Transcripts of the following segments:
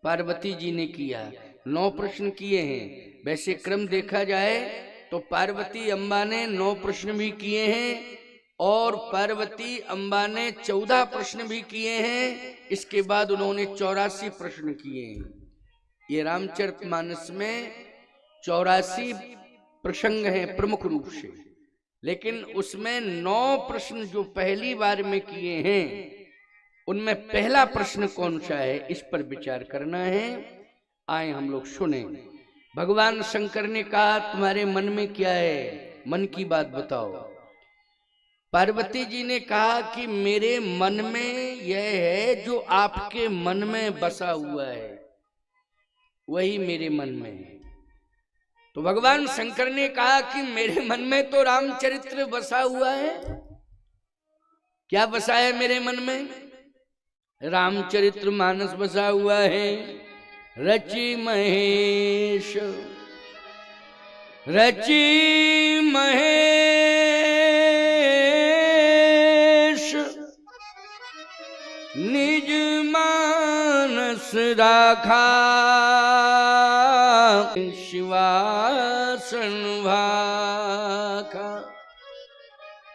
पार्वती जी ने किया। 9 प्रश्न किए हैं। वैसे क्रम देखा जाए तो पार्वती अम्बा ने 9 प्रश्न भी किए हैं और पार्वती अम्बा ने 14 प्रश्न भी किए हैं। इसके बाद उन्होंने 84 प्रश्न किए हैं। ये रामचरितमानस में 84 प्रसंग हैं प्रमुख रूप से, लेकिन उसमें 9 प्रश्न जो पहली बार में किए हैं उनमें पहला प्रश्न कौन सा है, इस पर विचार करना है। आए हम लोग सुने। भगवान शंकर ने कहा तुम्हारे मन में क्या है, मन की बात बताओ। पार्वती जी ने कहा कि मेरे मन में यह है जो आपके मन में बसा हुआ है, वही मेरे मन में है। तो भगवान शंकर ने कहा कि मेरे मन में तो रामचरित्र बसा हुआ है। क्या बसा है मेरे मन में? रामचरित्र मानस बसा हुआ है। रचि महेश निज मानस राखा, शिवासन भाखा।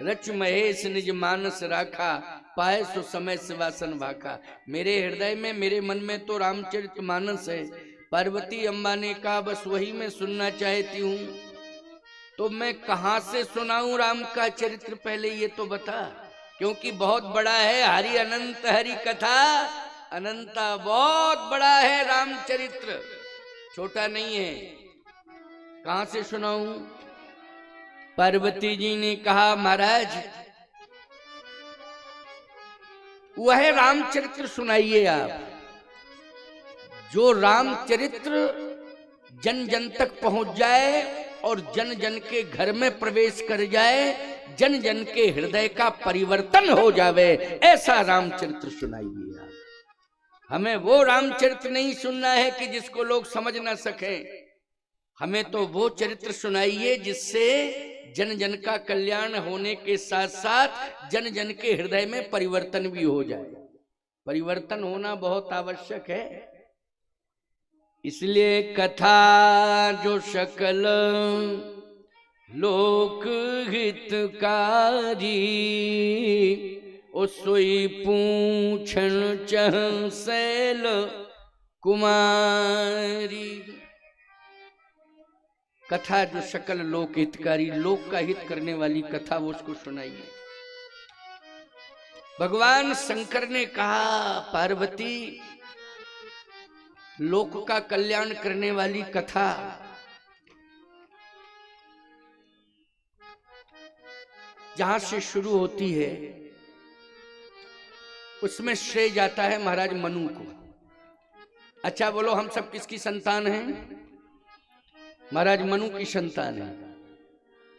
रच महेश निज मानस राखा, पाए सो समय शिवासन भाखा। मेरे हृदय में, मेरे मन में तो रामचरित मानस है। पार्वती अम्बा ने कहा बस वही मैं सुनना चाहती हूँ। तो मैं कहाँ से सुनाऊं राम का चरित्र, पहले ये तो बता, क्योंकि बहुत बड़ा है। हरि अनंत हरि कथा अनंता, बहुत बड़ा है रामचरित्र, छोटा नहीं है। कहां से सुनाऊं? पार्वती जी ने कहा महाराज वह रामचरित्र सुनाइए आप, जो रामचरित्र जन जन तक पहुंच जाए और जन जन के घर में प्रवेश कर जाए, जन जन के हृदय का परिवर्तन हो जावे, ऐसा रामचरित्र सुनाइए आप। हमें वो रामचरित्र नहीं सुनना है कि जिसको लोग समझ ना सके। हमें तो वो चरित्र सुनाइए जिससे जन जन का कल्याण होने के साथ साथ जन जन के हृदय में परिवर्तन भी हो जाए। परिवर्तन होना बहुत आवश्यक है। इसलिए कथा जो सकल लोक हितकारी, ओ सोई पूछन चह सैल कुमारी। कथा जो सकल लोक हितकारी, लोक का हित करने वाली कथा, वो उसको सुनाइए। भगवान शंकर ने कहा पार्वती लोक का कल्याण करने वाली कथा जहां से शुरू होती है उसमें श्रेय जाता है महाराज मनु को। अच्छा बोलो हम सब किसकी संतान हैं? महाराज मनु की संतान है।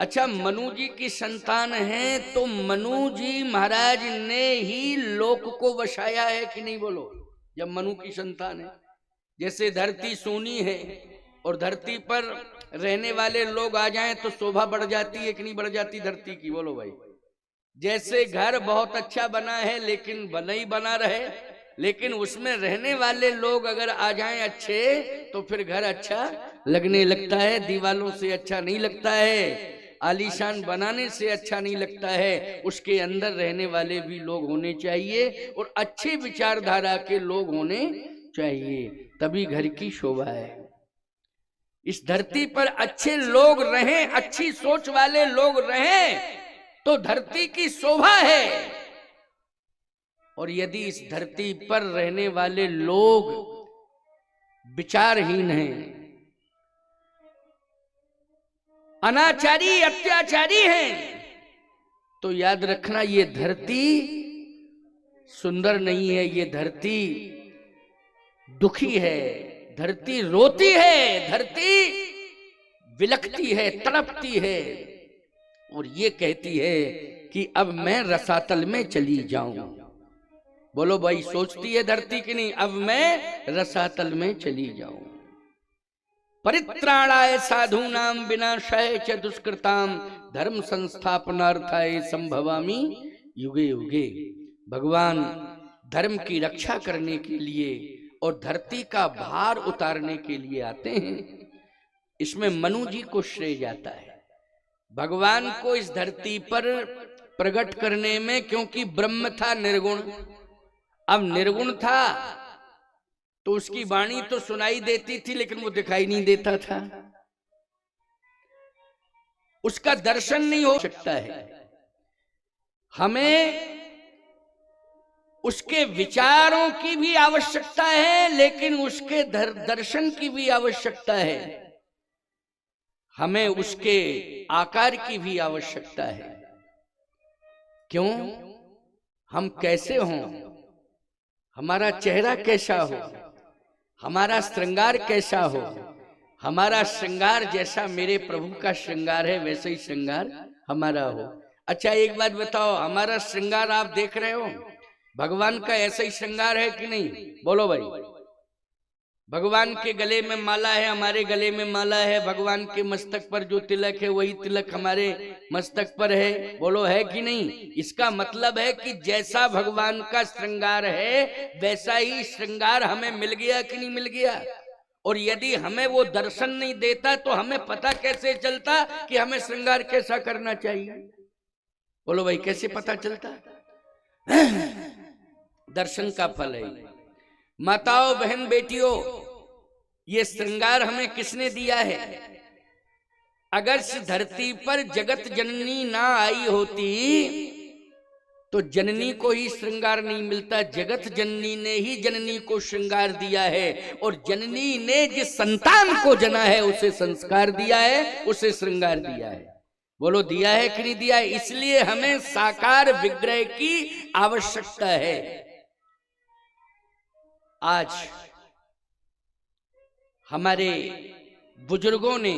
अच्छा मनु जी की संतान है तो मनु जी महाराज ने ही लोक को बसाया है कि नहीं? बोलो। जब मनु की संतान है, जैसे धरती सोनी है और धरती पर रहने वाले लोग आ जाएं तो शोभा बढ़ जाती है कि नहीं बढ़ जाती धरती की? बोलो भाई। जैसे घर बहुत अच्छा बना है लेकिन बना ही बना रहे, लेकिन उसमें रहने वाले लोग अगर आ जाएं अच्छे तो फिर घर अच्छा लगने लगता है। दीवालों से अच्छा नहीं लगता है, आलीशान बनाने से अच्छा नहीं लगता है। उसके अंदर रहने वाले भी लोग होने चाहिए और अच्छे विचारधारा के लोग होने चाहिए, तभी घर की शोभा है। इस धरती पर अच्छे लोग रहें, अच्छी सोच वाले लोग रहें तो धरती की शोभा है। और यदि इस धरती पर रहने वाले लोग विचारहीन हैं, अनाचारी अत्याचारी हैं, तो याद रखना ये धरती सुंदर नहीं है, ये धरती दुखी है, धरती रोती है, धरती विलखती है, तड़पती है और ये कहती है कि अब मैं रसातल में चली जाऊं। बोलो भाई, सोचती है धरती की नहीं, अब मैं रसातल में चली जाऊं। परित्राणाय साधूनां विनाशाय च दुष्कृतां धर्म संस्थापनार्थाय संभवामि युगे युगे। भगवान धर्म की रक्षा करने के लिए और धरती का भार उतारने के लिए आते हैं। इसमें मनु जी को श्रेय जाता है भगवान को इस धरती पर प्रकट करने में, क्योंकि ब्रह्म था निर्गुण। अब निर्गुण था तो उसकी वाणी तो सुनाई देती थी लेकिन वो दिखाई नहीं देता था, उसका दर्शन नहीं हो सकता है। हमें उसके विचारों की भी आवश्यकता है लेकिन उसके दर्शन की भी आवश्यकता है। हमें उसके आकार की भी आवश्यकता है। क्यों? हम कैसे हों, हमारा चेहरा कैसा हो, हमारा श्रृंगार कैसा हो, हमारा श्रृंगार जैसा मेरे प्रभु का श्रृंगार है वैसे ही श्रृंगार हमारा हो। अच्छा एक बात बताओ, हमारा श्रृंगार आप देख रहे हो, भगवान का ऐसा ही श्रृंगार है कि नहीं? बोलो भाई। भगवान के गले में माला है, हमारे गले में माला है, भगवान के मस्तक पर जो तिलक है वही तिलक हमारे मस्तक पर है। बोलो है कि नहीं? इसका मतलब है कि जैसा भगवान का श्रृंगार है वैसा ही श्रृंगार हमें मिल गया कि नहीं मिल गया? और यदि हमें वो दर्शन नहीं देता तो हमें पता कैसे चलता कि हमें श्रृंगार कैसा करना चाहिए? बोलो भाई, कैसे पता चलता? दर्शन का फल है। माताओं, बहन, बेटियों, ये श्रृंगार हमें किसने दिया है? अगर इस धरती पर जगत जननी ना आई होती तो जननी को ही श्रृंगार नहीं मिलता। जगत जननी ने ही जननी को श्रृंगार दिया है और जननी ने जिस संतान को जना है उसे संस्कार दिया है, उसे श्रृंगार दिया है। बोलो दिया है कि नहीं दिया है? इसलिए हमें साकार विग्रह की आवश्यकता है। आज हमारे बुजुर्गों ने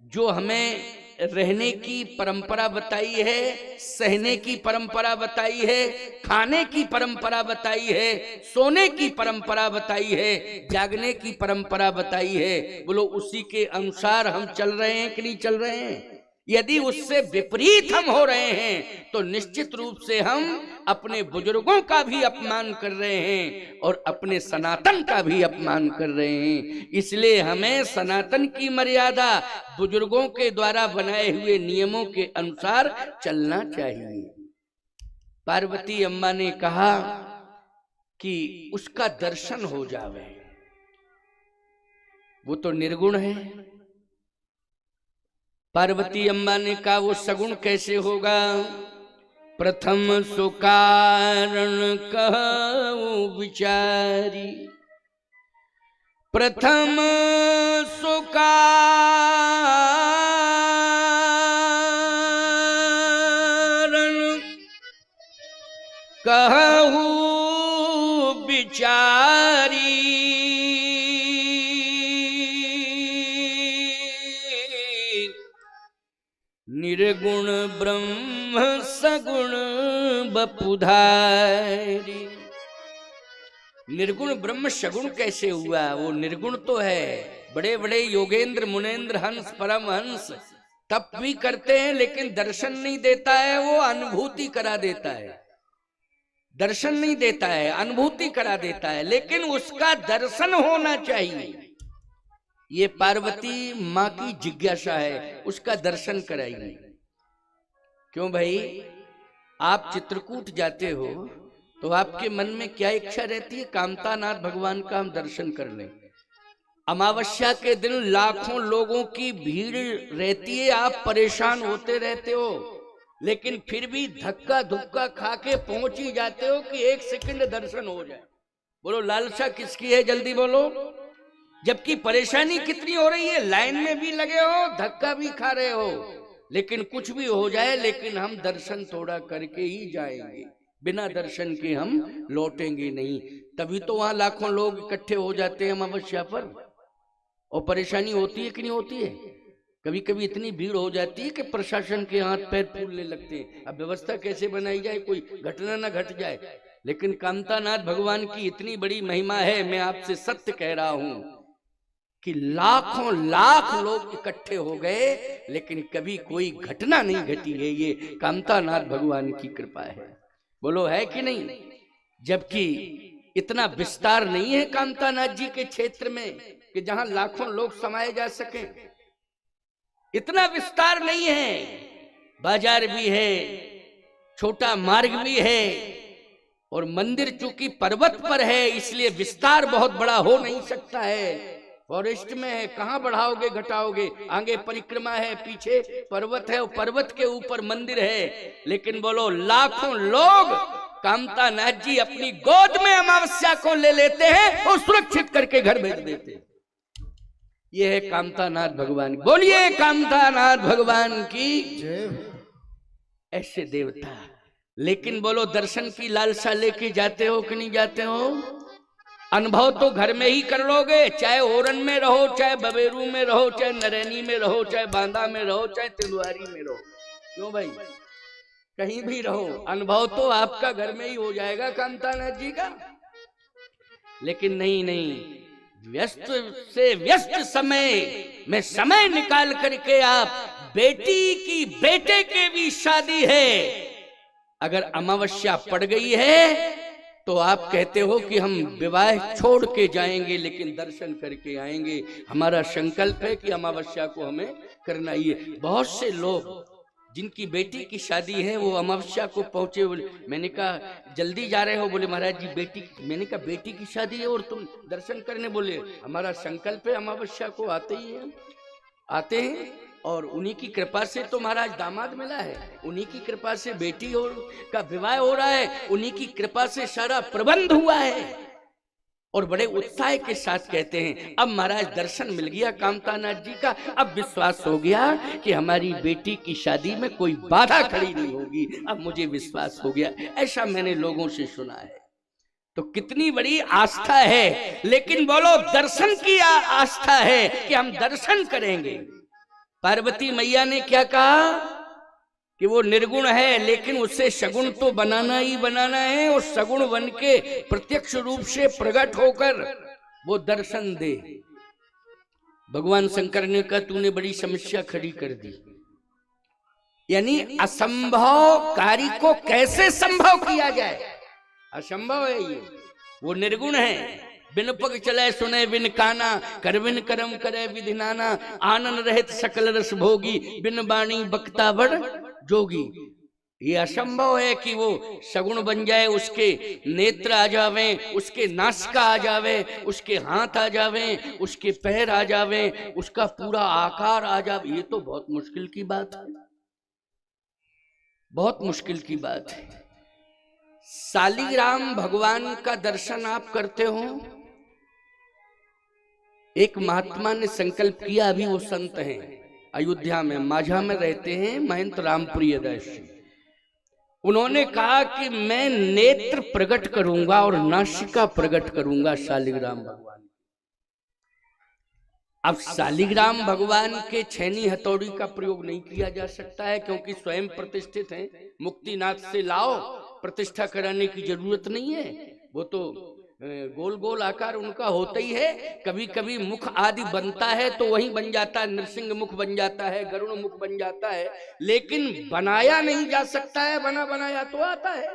जो हमें रहने की परंपरा बताई है, सहने की परंपरा बताई है, खाने की परंपरा बताई है, सोने की परंपरा बताई है, जागने की परंपरा बताई है, बोलो उसी के अनुसार हम चल रहे हैं कि नहीं चल रहे हैं? यदि उससे विपरीत हम हो रहे हैं तो निश्चित रूप से हम अपने बुजुर्गों का भी अपमान कर रहे हैं और अपने सनातन का भी अपमान कर रहे हैं। इसलिए हमें सनातन की मर्यादा बुजुर्गों के द्वारा बनाए हुए नियमों के अनुसार चलना चाहिए। पार्वती अम्मा ने कहा कि उसका दर्शन हो जावे, वो तो निर्गुण है। पार्वती अम्मा ने कहा वो सगुण कैसे होगा? प्रथम सुकारण कहूं विचारी, प्रथम सुकारण कहूं विचारी, निर्गुण ब्रह्म सगुण बपुधारी। निर्गुण ब्रह्म सगुण कैसे हुआ? वो निर्गुण तो है। बड़े बड़े योगेंद्र, मुनेंद्र, हंस, परमहंस तप भी करते हैं लेकिन दर्शन नहीं देता है, वो अनुभूति करा देता है। दर्शन नहीं देता है, अनुभूति करा देता है, लेकिन उसका दर्शन होना चाहिए। ये पार्वती माँ की जिज्ञासा है, उसका दर्शन कराइए। क्यों भाई? आप चित्रकूट जाते हो तो आपके मन में क्या इच्छा रहती है? कामतानाथ भगवान का हम दर्शन कर लें। अमावस्या के दिन लाखों लोगों की भीड़ रहती है, आप परेशान होते रहते हो, लेकिन फिर भी धक्का धुक्का खा के पहुंच ही जाते हो कि एक सेकंड दर्शन हो जाए। बोलो लालसा किसकी है? जल्दी बोलो। जबकि परेशानी कितनी हो रही है, लाइन में भी लगे हो, धक्का भी खा रहे हो, लेकिन कुछ भी हो जाए लेकिन हम दर्शन थोड़ा करके ही जाएंगे, बिना दर्शन के हम लौटेंगे नहीं। तभी तो वहां लाखों लोग इकट्ठे हो जाते हैं अमावस्या पर। और परेशानी होती है कि नहीं होती है? कभी कभी इतनी भीड़ हो जाती है कि प्रशासन के हाथ पैर फूलने लगते हैं। अब व्यवस्था कैसे बनाई जाए, कोई घटना ना घट जाए। लेकिन कामतानाथ भगवान की इतनी बड़ी महिमा है, मैं आपसे सत्य कह रहा हूं कि लाखों लाख लोग इकट्ठे हो गए लेकिन कभी कोई घटना नहीं घटी है। ये कामतानाथ भगवान की कृपा है। बोलो है कि नहीं? जबकि इतना विस्तार नहीं है कामतानाथ जी के क्षेत्र में कि जहां लाखों लोग समाये जा सके। इतना विस्तार नहीं है, बाजार भी है, छोटा मार्ग भी है, और मंदिर चूंकि पर्वत पर है इसलिए विस्तार बहुत बड़ा हो नहीं सकता है। फॉरेस्ट में है, कहां बढ़ाओगे घटाओगे, आगे परिक्रमा है, पीछे पर्वत है और पर्वत के ऊपर मंदिर है। लेकिन बोलो लाखों लोग कामतानाथ जी अपनी गोद में अमावस्या को ले लेते हैं और सुरक्षित करके घर भेज देते हैं। ये है कामतानाथ भगवान। बोलिए कामतानाथ भगवान की जय। ऐसे देवता। लेकिन बोलो दर्शन की लालसा लेके जाते हो कि नहीं जाते हो? अनुभव तो घर में ही कर लोगे, चाहे ओरन में रहो, चाहे बबेरू में रहो, चाहे नरैनी में रहो, चाहे बांदा में रहो, चाहे तिलवारी में रहो। क्यों भाई? कहीं भी रहो, अनुभव तो आपका घर में ही हो जाएगा कामतानाथ जी का। लेकिन नहीं, व्यस्त से व्यस्त समय में समय निकाल करके आप बेटी की बेटे के भी शादी है, अगर अमावस्या पड़ गई है तो आप कहते हो कि हम विवाह छोड़ के जाएंगे लेकिन दर्शन करके आएंगे। हमारा संकल्प है कि अमावस्या को हमें करना ही है। बहुत से लोग जिनकी बेटी की शादी है वो अमावस्या को पहुंचे, बोले मैंने कहा जल्दी जा रहे हो? बोले महाराज जी बेटी, मैंने कहा बेटी की शादी है और तुम दर्शन करने? बोले हमारा संकल्प है अमावस्या को आते ही हैं, आते हैं, और उन्हीं की कृपा से तो महाराज दामाद मिला है, उन्हीं की कृपा से बेटी का विवाह हो रहा है, उन्हीं की कृपा से सारा प्रबंध हुआ है। और बड़े उत्साह के साथ कहते हैं अब महाराज दर्शन मिल गया कामतानाथ जी का, अब विश्वास हो गया कि हमारी बेटी की शादी में कोई बाधा खड़ी नहीं होगी, अब मुझे विश्वास हो गया। ऐसा मैंने लोगों से सुना है। तो कितनी बड़ी आस्था है। लेकिन बोलो दर्शन की आस्था है कि हम दर्शन करेंगे। पार्वती मैया ने क्या कहा कि वो निर्गुण है लेकिन उससे सगुण तो बनाना ही बनाना है, और सगुण बन के प्रत्यक्ष रूप से प्रकट होकर वो दर्शन दे। भगवान शंकर ने कहा तूने बड़ी समस्या खड़ी कर दी, यानी असंभव कार्य को कैसे संभव किया जाए? असंभव है ये। वो निर्गुण है। बिन पग चले सुने बिन काना, कर बिन कर्म करे विधि नाना, आनंद रहित सकल रस भोगी, बिन बाणी बक्ता बड़ जोगी। ये असंभव है कि वो सगुण बन जाए, उसके नेत्र आ जावे, उसके नासिका आ जावे, उसके हाथ आ जावे, उसके पैर आ जावे, उसका पूरा आकार आ जावे। ये तो बहुत मुश्किल की बात है, बहुत मुश्किल की बात है। शालिग्राम भगवान का दर्शन आप करते हो? एक महात्मा ने संकल्प किया, अभी वो संत हैं अयोध्या में, माझा में रहते हैं, महंत रामप्रिय दास जी। उन्होंने कहा कि मैं नेत्र प्रकट करूंगा और नासिका प्रकट करूंगा शालिग्राम भगवान। अब शालिग्राम भगवान के छेनी हथौड़ी का प्रयोग नहीं किया जा सकता है क्योंकि स्वयं प्रतिष्ठित हैं। मुक्तिनाथ से लाओ, प्रतिष्ठा कराने की जरूरत नहीं है। वो तो गोल गोल आकार उनका होता ही है। कभी कभी मुख आदि बनता है तो वही बन जाता है, नृसिंह मुख बन जाता है, गरुड़ मुख बन जाता है, लेकिन बनाया नहीं जा सकता है। बना बनाया तो आता है,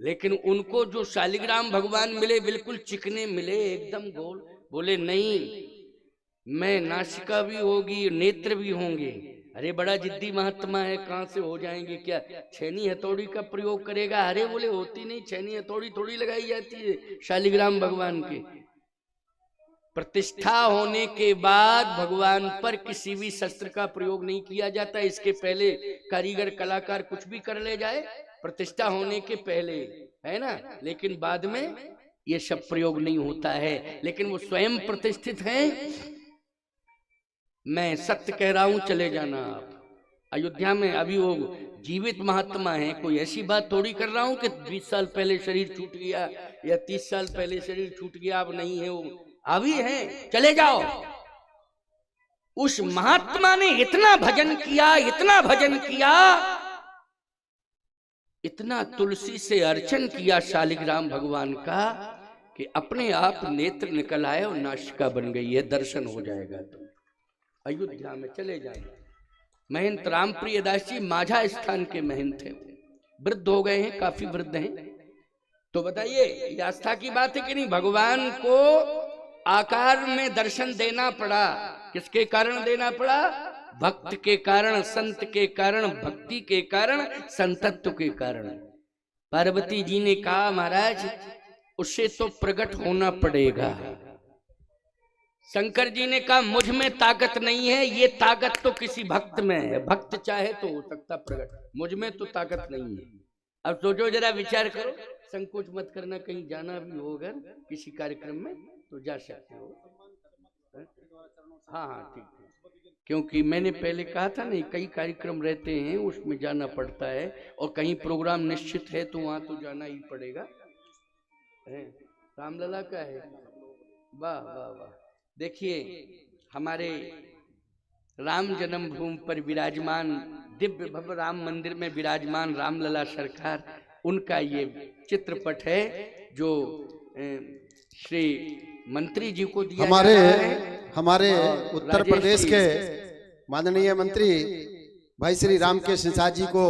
लेकिन उनको जो शालिग्राम भगवान मिले बिल्कुल चिकने मिले, एकदम गोल। बोले नहीं, मैं नासिका भी होगी, नेत्र भी होंगे। अरे बड़ा जिद्दी महात्मा है, कहां से हो जाएंगे? क्या छेनी हथौड़ी का प्रयोग करेगा? अरे बोले होती नहीं, छेनी हथौड़ी थोड़ी लगाई जाती है शालिग्राम भगवान के। प्रतिष्ठा होने के बाद भगवान पर किसी भी शस्त्र का प्रयोग नहीं किया जाता। इसके पहले कारीगर कलाकार कुछ भी कर ले जाए, प्रतिष्ठा होने के पहले, है ना, लेकिन बाद में ये सब प्रयोग नहीं होता है। लेकिन वो स्वयं प्रतिष्ठित हैं। मैं सत्य कह रहा हूं, चले जाना आप अयोध्या में। अभी वो जीवित महात्मा है, कोई ऐसी बात थोड़ी कर रहा हूं कि 20 साल पहले शरीर छूट गया या 30 साल पहले शरीर छूट गया, अब नहीं है। वो अभी है, चले जाओ। उस महात्मा ने इतना भजन किया, इतना भजन किया, इतना तुलसी से अर्चन किया शालिग्राम भगवान का कि अपने आप नेत्र निकल आए और नासिका बन गई है। दर्शन हो जाएगा तो अयोध्या में चले जाएंगे। महंत रामप्रिय दास जी माझा स्थान के महंत हैं, वृद्ध हो गए हैं, काफी वृद्ध हैं। तो बताइए, ये आस्था की बात है कि नहीं? भगवान को आकार में दर्शन देना पड़ा, किसके कारण देना पड़ा? भक्त के कारण, संत के कारण, भक्ति के कारण, संतत्व के कारण। पार्वती जी ने कहा महाराज उससे तो प्रकट होना पड़ेगा। शंकर जी ने कहा मुझ में ताकत नहीं है, ये ताकत तो किसी भक्त में है, भक्त चाहे तो हो सकता प्रकट, मुझ में तो ताकत नहीं है। अब सोचो जरा, विचार करो, संकोच मत करना, कहीं जाना भी होगा किसी कार्यक्रम में तो जा सकते हो। हाँ हाँ ठीक है, क्योंकि मैंने पहले कहा था नहीं, कई कार्यक्रम रहते हैं उसमें जाना पड़ता है, और कहीं प्रोग्राम निश्चित है तो वहां तो जाना ही पड़ेगा। रामलला का है, वाह वाह वाह। देखिए हमारे राम जन्मभूमि पर विराजमान, दिव्य भव्य राम मंदिर में विराजमान रामलला सरकार, उनका ये चित्रपट है जो श्री मंत्री जी को दिया हमारे उत्तर प्रदेश के माननीय मंत्री भाई श्री रामकेश निषाद जी को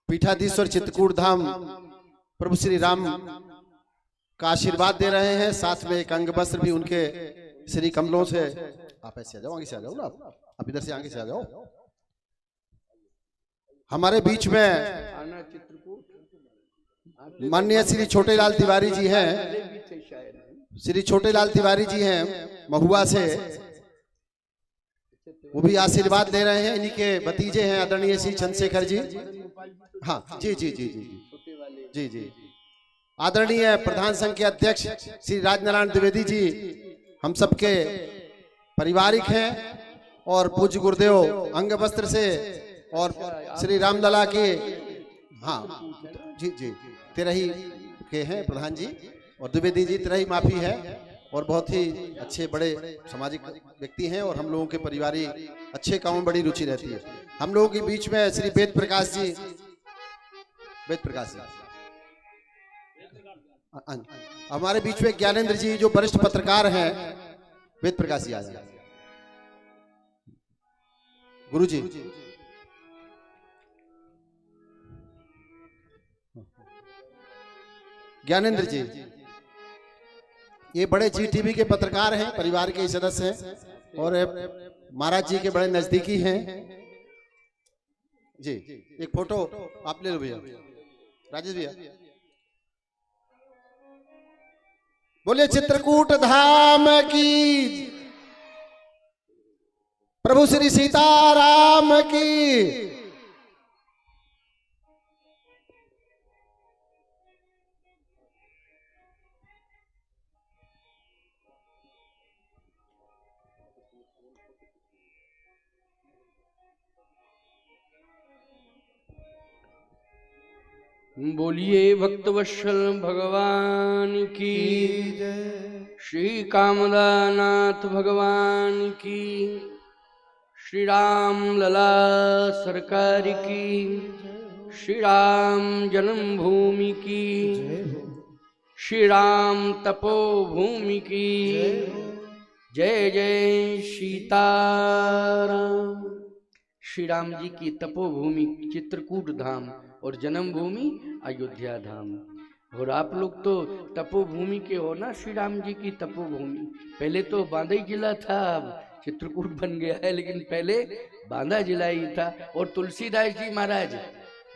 पीठाधीश्वर चित्रकूट धाम प्रभु श्री राम का आशीर्वाद दे रहे हैं। साथ में एक अंग वस्त्र भी उनके श्री कमलों से। आप ऐसे आ जाओ, आगे से आ जाओ ना, आप इधर से आगे से आ जाओ। हमारे बीच में माननीय श्री छोटेलाल तिवारी जी हैं, श्री छोटेलाल तिवारी जी हैं महुआ से, वो भी आशीर्वाद दे रहे हैं। इन्हीं के भतीजे हैं आदरणीय श्री चंद्रशेखर जी। हाँ जी जी जी जी जी जी। आदरणीय प्रधान संघ के अध्यक्ष श्री राजनारायण द्विवेदी जी हम सबके पारिवारिक हैं, और पूज्य गुरुदेव अंग वस्त्र से और श्री रामलला के, हाँ जी जी, तिरही के हैं प्रधान जी, और द्विवेदी जी तिरही माफी है, और बहुत ही अच्छे बड़े सामाजिक व्यक्ति हैं, और हम लोगों के पारिवारिक अच्छे कामों में बड़ी रुचि रहती है। हम लोगों के बीच में श्री वेद प्रकाश जी, वेद प्रकाश जी, हमारे बीच में ज्ञानेंद्र जी जो वरिष्ठ पत्रकार हैं, वेद प्रकाश जी आ जाए। गुरु जी, ज्ञानेंद्र जी, ये बड़े जी टीवी के पत्रकार हैं, परिवार के सदस्य हैं, और महाराज जी के बड़े नजदीकी हैं जी। एक फोटो आप ले लो भैया, राजेश भैया। बोलिए चित्रकूट धाम की, प्रभु श्री सीताराम की। बोलिए भक्तवत्सल भगवान की, श्री कामदानाथ भगवान की, श्री राम लला सरकार की, श्री राम जन्मभूमि की, श्री राम तपोभूमि की, जय जय सीताराम। श्री राम जी की तपोभूमि चित्रकूट धाम और जन्मभूमि अयोध्या धाम। और आप लोग तो तपोभूमि के हो ना, श्री राम जी की तपोभूमि। पहले तो बांदा जिला था, अब चित्रकूट बन गया है, लेकिन पहले बांदा जिला ही था। और तुलसीदास जी महाराज,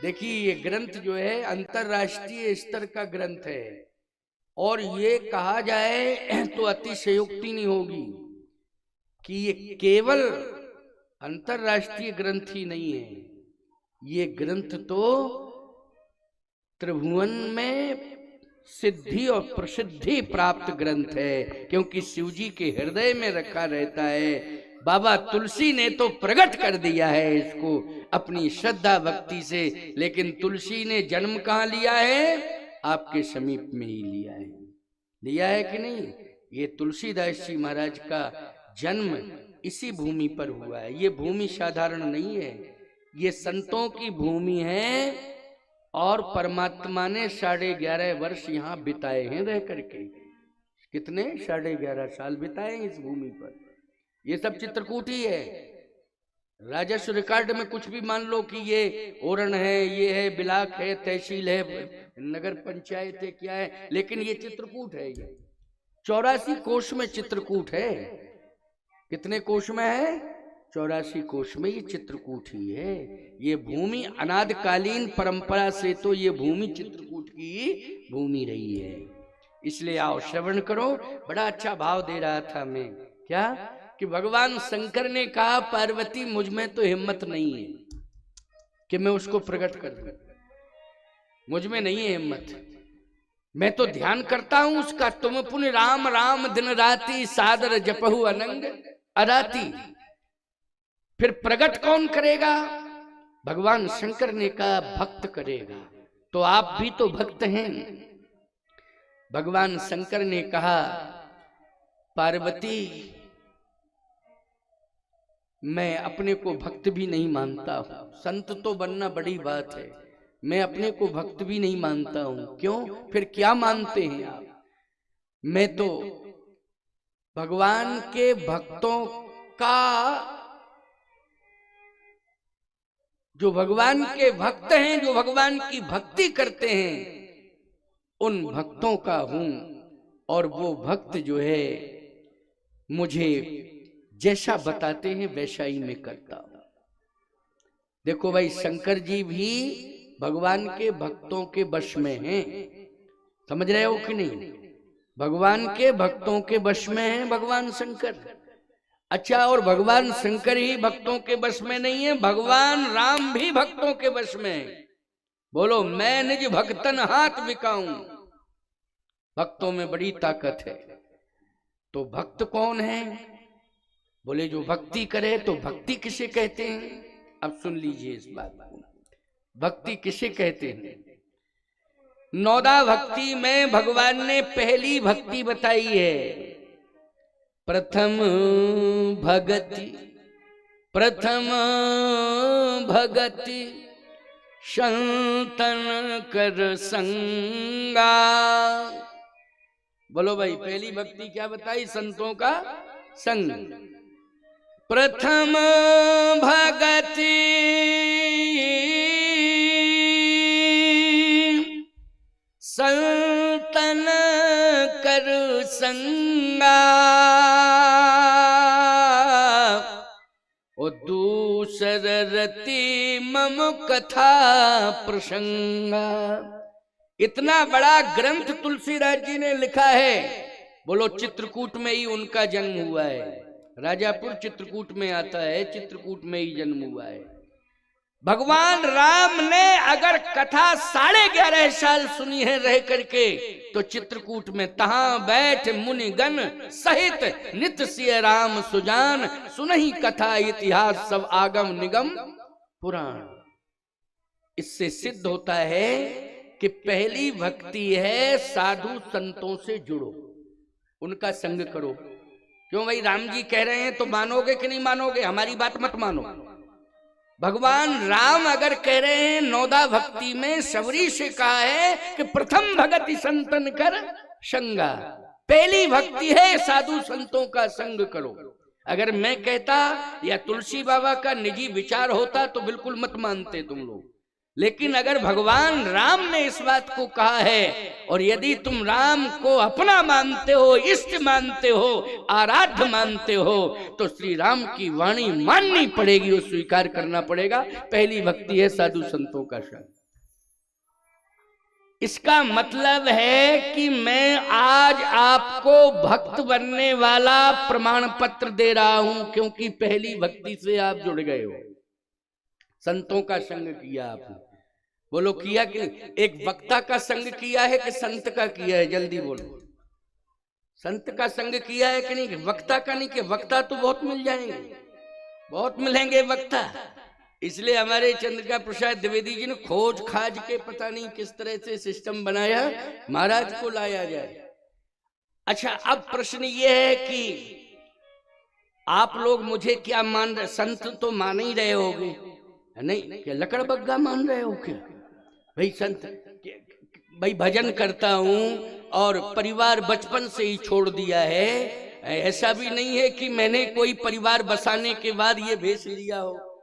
देखिए ये ग्रंथ जो है अंतरराष्ट्रीय स्तर का ग्रंथ है, और ये कहा जाए तो अतिशयोक्ति नहीं होगी कि ये केवल अंतरराष्ट्रीय ग्रंथ ही नहीं है, ये ग्रंथ तो त्रिभुवन में सिद्धि और प्रसिद्धि प्राप्त ग्रंथ है, क्योंकि शिव जी के हृदय में रखा रहता है। बाबा तुलसी ने तो प्रकट कर दिया है इसको अपनी श्रद्धा भक्ति से, लेकिन तुलसी ने जन्म कहाँ लिया है? आपके समीप में ही लिया है कि नहीं? ये तुलसीदास जी महाराज का जन्म इसी भूमि पर हुआ है। ये भूमि साधारण नहीं है, ये संतों की भूमि है, और परमात्मा ने 11.5 वर्ष यहाँ बिताए हैं रह करके। कितने? 11.5 साल बिताए इस भूमि पर। ये सब चित्रकूट ही है। राजस्व रिकॉर्ड में कुछ भी मान लो कि ये ओरण है, ये है बिलाक है, तहसील है, नगर पंचायत है, क्या है, लेकिन ये चित्रकूट है। ये 84 कोष में चित्रकूट है। कितने कोष में है? 84 कोष में ये चित्रकूट ही है। ये भूमि अनादिकालीन परंपरा से तो ये भूमि चित्रकूट की भूमि रही है। इसलिए आओ श्रवण करो। बड़ा अच्छा भाव दे रहा था मैं, क्या कि भगवान शंकर ने कहा पार्वती मुझ में तो हिम्मत नहीं है कि मैं उसको प्रकट कर दूं, मुझ में नहीं है हिम्मत, मैं तो ध्यान करता हूं उसका। तुम पुण्य राम राम दिन राति सादर जपहु अनंग अराती। फिर प्रकट कौन करेगा? भगवान शंकर ने कहा भक्त करेगा। तो आप भी तो भक्त हैं। भगवान शंकर ने कहा पार्वती मैं अपने को भक्त भी नहीं मानता हूं। संत तो बनना बड़ी बात है, मैं अपने को भक्त भी नहीं मानता हूं। क्यों? फिर क्या मानते हैं आप? मैं तो भगवान के भक्तों का, जो भगवान के भक्त हैं, जो भगवान की भक्ति करते हैं, उन भक्तों का हूं। और वो भक्त जो है मुझे जैसा बताते हैं वैसा ही मैं करता हूं। देखो भाई, शंकर जी भी भगवान के भक्तों के वश में हैं। समझ रहे हो कि नहीं? भगवान के भक्तों के वश में हैं भगवान शंकर। अच्छा, और भगवान शंकर ही भक्तों के वश में नहीं है, भगवान राम भी भक्तों के वश में है। बोलो मैं निज भक्तन हाथ बिकाऊं। भक्तों में बड़ी ताकत है। तो भक्त कौन है? बोले जो भक्ति करे। तो भक्ति किसे कहते हैं? अब सुन लीजिए इस बात को, भक्ति किसे कहते हैं। नौदा भक्ति में भगवान ने पहली भक्ति बताई है, प्रथम भगति। प्रथम भगति संतन कर संगा। बोलो भाई, पहली भक्ति क्या बताई? संतों का संग। प्रथम भगति संतन कर संगा, और दूसर रति मम कथा प्रसंगा। इतना बड़ा ग्रंथ तुलसीदास जी ने लिखा है। बोलो चित्रकूट में ही उनका जन्म हुआ है। राजापुर चित्रकूट में आता है, चित्रकूट में ही जन्म हुआ है। भगवान राम ने अगर कथा 11.5 साल सुनी है रह करके, तो चित्रकूट में तहां बैठ मुनिगण सहित नित सिय राम सुजान, सुनहि कथा इतिहास सब आगम निगम पुराण। इससे सिद्ध होता है कि पहली भक्ति है साधु संतों से जुड़ो, उनका संग करो। क्यों भाई, राम जी कह रहे हैं तो मानोगे कि नहीं मानोगे? हमारी बात मत मानो। भगवान राम अगर कह रहे हैं, नौदा भक्ति में सबरी से कहा है कि प्रथम भगति संतन कर संगा। पहली भक्ति है साधु संतों का संग करो। अगर मैं कहता या तुलसी बाबा का निजी विचार होता तो बिल्कुल मत मानते तुम लोग। लेकिन अगर भगवान राम ने इस बात को कहा है, और यदि तुम राम को अपना मानते हो, इष्ट मानते हो, आराध्य मानते हो, तो श्री राम की वाणी माननी पड़ेगी, और स्वीकार करना पड़ेगा। पहली भक्ति है साधु संतों का संग। इसका मतलब है कि मैं आज आपको भक्त बनने वाला प्रमाण पत्र दे रहा हूं, क्योंकि पहली भक्ति से आप जुड़ गए हो। संतों का संग किया आपने। बोलो किया कि एक वक्ता का संग किया है कि संत का किया है? जल्दी बोलो। संत का संग किया है कि नहीं? वक्ता का नहीं। कि वक्ता तो बहुत मिल जाएंगे, बहुत मिलेंगे वक्ता। इसलिए हमारे चंद्रिका प्रसाद द्विवेदी जी ने खोज खाज के पता नहीं किस तरह से सिस्टम बनाया, महाराज को लाया जाए। अच्छा, अब प्रश्न ये है कि आप लोग मुझे क्या मान रहे? संत तो मान ही रहे होगे, नहीं? क्या लकड़ बग्गा मान रहे हो क्या? भाई संत, भाई भजन करता हूं और परिवार बचपन से ही छोड़ दिया है। ऐसा भी नहीं है कि मैंने कोई परिवार बसाने के बाद ये भेज लिया हो।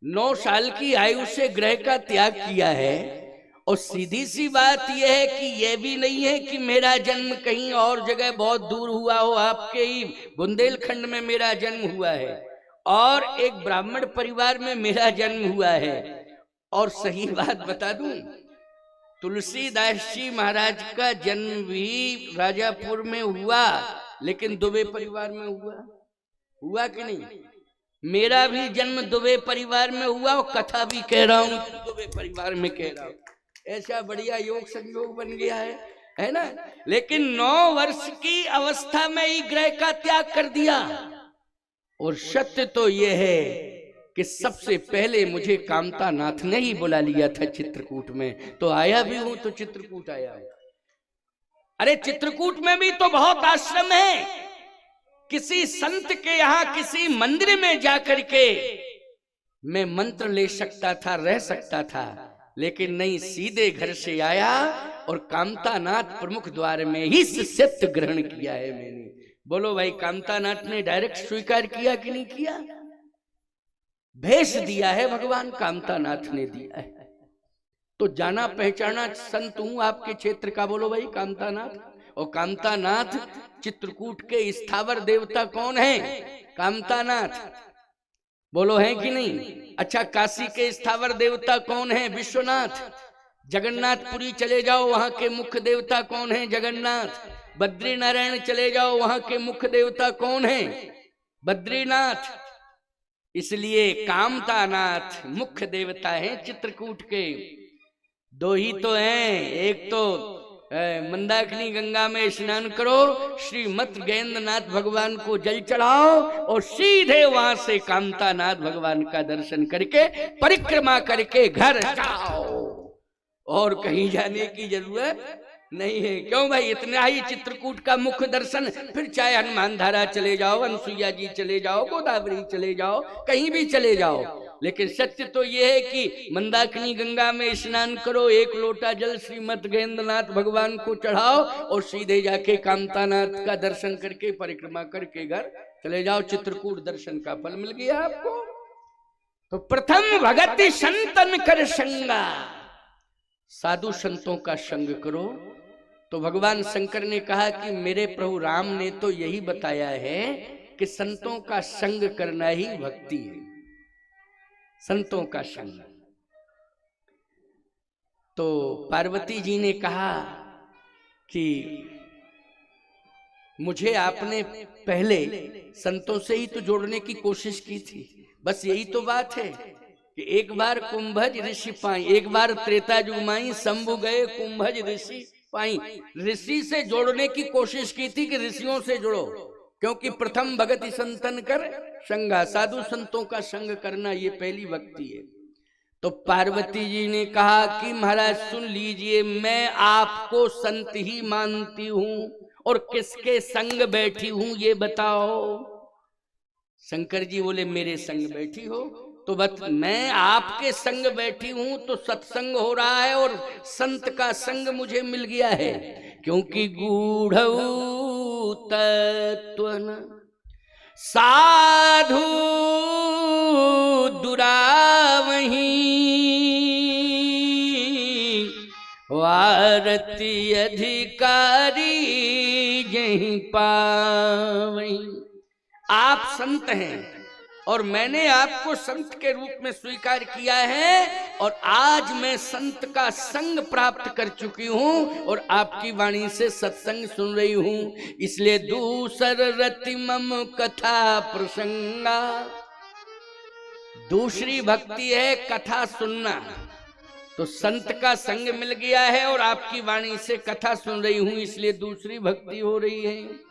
9 साल की आयु से ग्रह का त्याग किया है। और सीधी सी बात यह है कि यह भी नहीं है कि मेरा जन्म कहीं और जगह बहुत दूर हुआ हो, आपके ही बुंदेलखंड में मेरा जन्म हुआ है और एक ब्राह्मण परिवार में मेरा जन्म हुआ है। और सही बात बता दूं, तुलसीदास जी महाराज का जन्म भी राजापुर में हुआ, लेकिन दुबे परिवार में हुआ कि नहीं? मेरा भी जन्म दुबे परिवार में हुआ और कथा भी कह रहा हूं दुबे परिवार में कह रहा हूं। ऐसा बढ़िया योग संयोग बन गया है ना। लेकिन 9 वर्ष की अवस्था में ही ग्रह का त्याग कर दिया। और सत्य तो यह है कि सबसे पहले मुझे कामता नाथ ने ही बुला लिया था चित्रकूट में, तो आया भी हूं तो चित्रकूट आया हूं। अरे चित्रकूट में भी तो बहुत आश्रम है। किसी संत के यहां किसी मंदिर में जाकर के मैं मंत्र ले सकता था, रह सकता था, लेकिन नहीं, सीधे घर से आया और कामतानाथ प्रमुख द्वार में ही शिष्यत्व ग्रहण किया है मैंने। बोलो भाई, कामतानाथ ने डायरेक्ट स्वीकार किया कि नहीं किया? भेष दिया है भगवान कामतानाथ ने दिया है। तो जाना पहचाना संत हूं आपके क्षेत्र का। बोलो भाई कामतानाथ। और कामतानाथ चित्रकूट के स्थावर देवता कौन है? कामतानाथ। बोलो है कि नहीं? अच्छा, काशी के स्थावर देवता कौन है? विश्वनाथ। जगन्नाथपुरी चले जाओ, वहां के मुख्य देवता कौन है? जगन्नाथ। बद्रीनारायण चले जाओ, वहां के मुख्य देवता कौन है? बद्रीनाथ। इसलिए कामतानाथ मुख्य देवता है चित्रकूट के। 2 ही तो हैं, एक तो मंदाकिनी गंगा में स्नान करो, श्रीमत गेंद्रनाथ भगवान को जल चढ़ाओ और सीधे वहां से कामतानाथ भगवान का दर्शन करके परिक्रमा करके घर जाओ, और कहीं जाने की जरूरत नहीं है। क्यों भाई? इतना ही चित्रकूट का मुख्य दर्शन। फिर चाहे हनुमान धारा चले जाओ, अनसुईया जी चले जाओ, गोदावरी चले जाओ, कहीं भी चले जाओ, लेकिन सत्य तो यह है कि मंदाकिनी गंगा में स्नान करो, 1 लोटा जल श्रीमद गेंद्रनाथ भगवान को चढ़ाओ और सीधे जाके कामतानाथ का दर्शन करके परिक्रमा करके घर चले जाओ। चित्रकूट दर्शन का फल मिल गया आपको। तो प्रथम भगति संतन कर संगा, साधु संतों का संग करो। तो भगवान शंकर ने कहा कि मेरे प्रभु राम ने तो यही बताया है कि संतों का संग करना ही भक्ति है, संतों का संग। तो पार्वती जी ने कहा कि मुझे आपने पहले संतों से ही तो जोड़ने की कोशिश की थी। बस यही तो बात है कि एक बार कुंभज ऋषि पाई, एक बार त्रेता युग माई, शंभु गए कुंभज ऋषि पाई। ऋषि से जोड़ने की कोशिश की थी कि ऋषियों से जुड़ो, क्योंकि प्रथम भगति संतन कर संगा, साधु संतों का संग करना ये पहली भक्ति है। तो पार्वती जी ने कहा कि महाराज सुन लीजिए, मैं आपको संत ही मानती हूं और किसके संग बैठी हूं ये बताओ। शंकर जी बोले मेरे संग बैठी हो, तो बस मैं आपके संग बैठी हूं तो सत्संग हो रहा है और संत का संग मुझे मिल गया है। क्योंकि गूढ़ऊ तत्वन साधु दुरावही, वारती अधिकारी यहीं पावहीं। आप संत हैं और मैंने आपको संत के रूप में स्वीकार किया है, और आज मैं संत का संग प्राप्त कर चुकी हूं और आपकी वाणी से सत्संग सुन रही हूं। इसलिए दूसर रति मम कथा प्रसंगा, दूसरी भक्ति है कथा सुनना। तो संत का संग मिल गया है और आपकी वाणी से कथा सुन रही हूं, इसलिए दूसरी भक्ति हो रही है।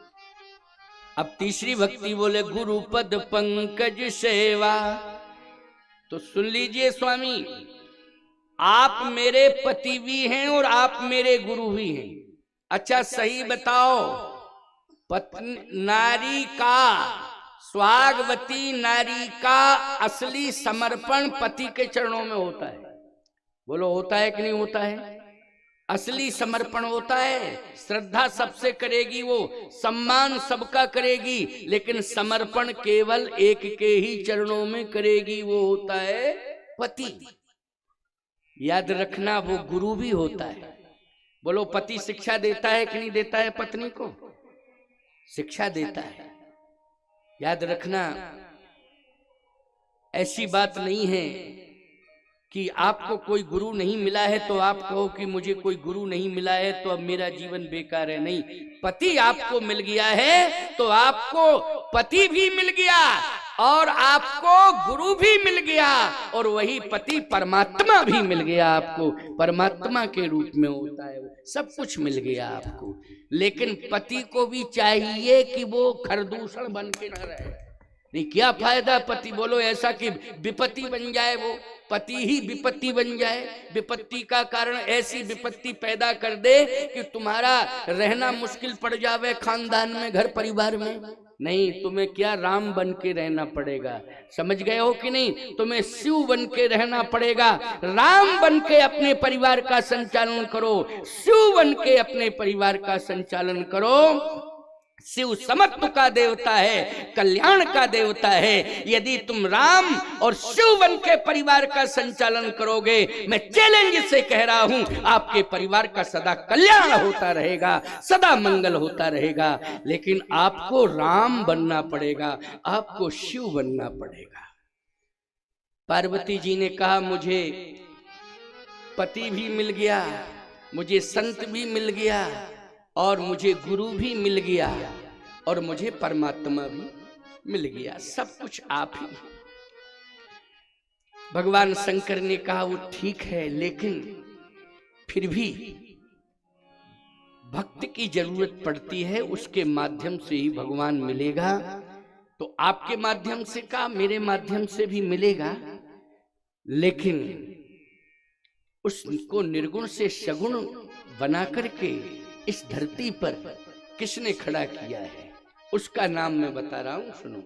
अब तीसरी भक्ति बोले गुरु पद पंकज सेवा। तो सुन लीजिए स्वामी, आप मेरे पति भी हैं और आप मेरे गुरु भी हैं। अच्छा सही बताओ, पत्नी नारी का, स्वागवती नारी का असली समर्पण पति के चरणों में होता है। बोलो होता है कि नहीं होता है? असली समर्पण होता है। श्रद्धा सबसे करेगी वो, सम्मान सबका करेगी, लेकिन समर्पण केवल एक के ही चरणों में करेगी, वो होता है पति। याद रखना, वो गुरु भी होता है। बोलो, पति शिक्षा देता है कि नहीं देता है? पत्नी को शिक्षा देता है। याद रखना, ऐसी बात नहीं है कि आपको कोई गुरु नहीं मिला है तो आप कहो कि मुझे कोई गुरु नहीं मिला है तो अब मेरा जीवन बेकार है। नहीं, पति आपको मिल गया है तो आपको पति भी मिल गया और आपको गुरु भी मिल गया, और वही पति परमात्मा भी मिल गया आपको, परमात्मा के रूप में होता है। सब कुछ मिल गया आपको, लेकिन पति को भी चाहिए कि वो खरदूषण बन के न रहे। नहीं, क्या फायदा पति, बोलो ऐसा कि विपत्ति बन जाए, वो पति ही विपत्ति बन जाए, विपत्ति का कारण ऐसी विपत्ति पैदा कर दे कि तुम्हारा रहना मुश्किल पड़ जावे खानदान में, घर परिवार में। नहीं, तुम्हें क्या राम बन के रहना पड़ेगा, समझ गए हो कि नहीं? तुम्हें शिव बन के रहना पड़ेगा। राम बन के अपने परिवार का संचालन करो, शिव बन के अपने परिवार का संचालन करो। शिव समत्व का देवता है, कल्याण का देवता है। यदि तुम राम और शिव बन के परिवार का संचालन करोगे, मैं चैलेंज से कह रहा हूं, आपके परिवार का सदा कल्याण होता रहेगा, सदा मंगल होता रहेगा। लेकिन आपको राम बनना पड़ेगा, आपको शिव बनना पड़ेगा। पार्वती जी ने कहा, मुझे पति भी मिल गया, मुझे संत भी मिल गया, और मुझे गुरु भी मिल गया, और मुझे परमात्मा भी मिल गया, सब कुछ आप ही। भगवान शंकर ने कहा, वो ठीक है, लेकिन फिर भी भक्त की जरूरत पड़ती है, उसके माध्यम से ही भगवान मिलेगा। तो आपके माध्यम से का, मेरे माध्यम से भी मिलेगा, लेकिन उसको निर्गुण से सगुण बना करके इस धरती पर किसने खड़ा किया है, उसका नाम मैं बता रहा हूं, सुनो।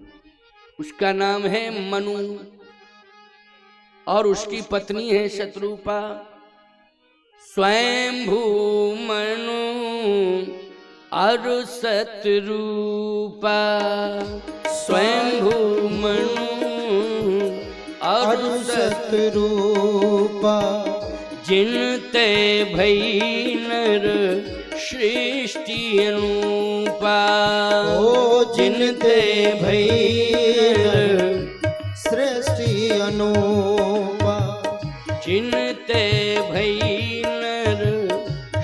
उसका नाम है मनु, और उसकी पत्नी है शत्रुपा। स्वयंभू मनु और शत्रुपा, स्वयंभू मनु और शत्रुपा, जिनते भई नर सृष्टि अनुपा। ओ जिनते भई सृष्टि अनुपा, जिनते भई नर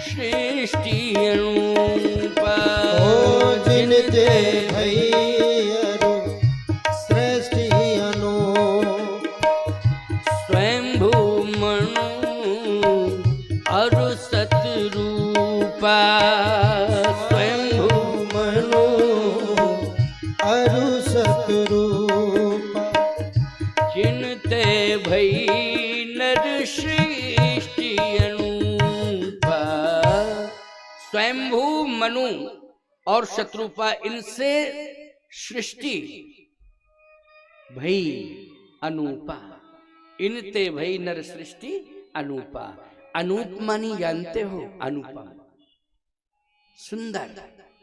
सृष्टि अनुपा। ओ जिनते भई सृष्टि अनुपा। स्वयंभू मनु और शत्रुपा, स्वयंभू मनु और शत्रुपा, जिनते भई नर सृष्टि अनुपा। स्वयंभू मनु और शत्रुपा, इनसे सृष्टि भई अनुपा, इनते भई नर सृष्टि अनुपा। अनूप मानी जानते हो? अनुपम, सुंदर,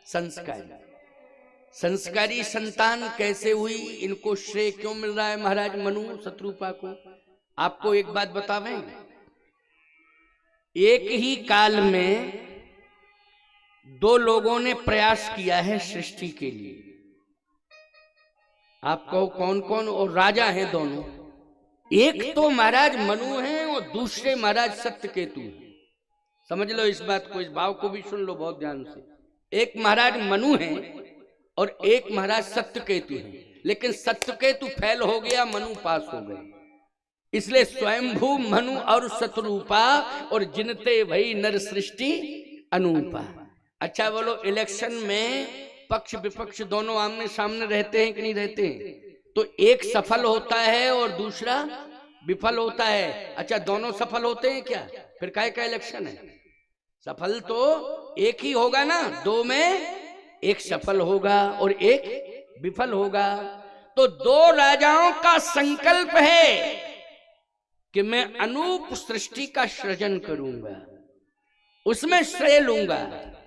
संस्कारी। संस्कारी संतान कैसे हुई, इनको श्रेय क्यों मिल रहा है महाराज मनु शत्रुपा को? आपको एक बात बतावें, एक ही काल में दो लोगों ने प्रयास किया है सृष्टि के लिए। आप कहो कौन कौन? और राजा हैं दोनों, एक तो महाराज मनु हैं और दूसरे महाराज सत्यकेतु हैं। समझ लो इस बात को, इस भाव को भी सुन लो बहुत ध्यान से। एक महाराज मनु हैं और एक महाराज सत्यकेतु हैं, लेकिन सत्यकेतु फेल हो गया, मनु पास हो गए। इसलिए स्वयंभू मनु और शत्रुपा, और जिनते भई नर सृष्टि अनुपा। अच्छा बोलो, इलेक्शन में पक्ष विपक्ष दोनों आमने सामने रहते हैं कि नहीं रहते हैं? तो एक सफल होता है और दूसरा विफल होता है। अच्छा, दोनों सफल होते हैं क्या? फिर काहे का इलेक्शन है? सफल तो एक ही होगा ना, दो में एक सफल होगा और एक विफल होगा। तो दो राजाओं का संकल्प है कि मैं अनूप सृष्टि का सृजन करूंगा। उसमें श्रेय लूंगा।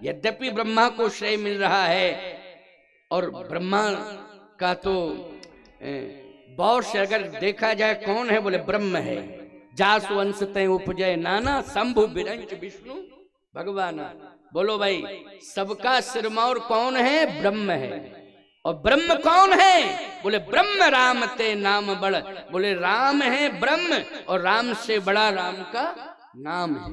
यद्यपि ब्रह्मा को श्रेय मिल रहा है, और ब्रह्मा का तो बॉस अगर देखा जाए कौन है, बोले ब्रह्म है। जासु अंश तय उपजय नाना शंभु बिरंच विष्णु भगवान। बोलो भाई, सबका सिरमौर कौन है? ब्रह्म है। और ब्रह्म कौन है? बोले ब्रह्म राम ते नाम बड़। बोले राम है ब्रह्म, और राम से बड़ा राम का नाम है।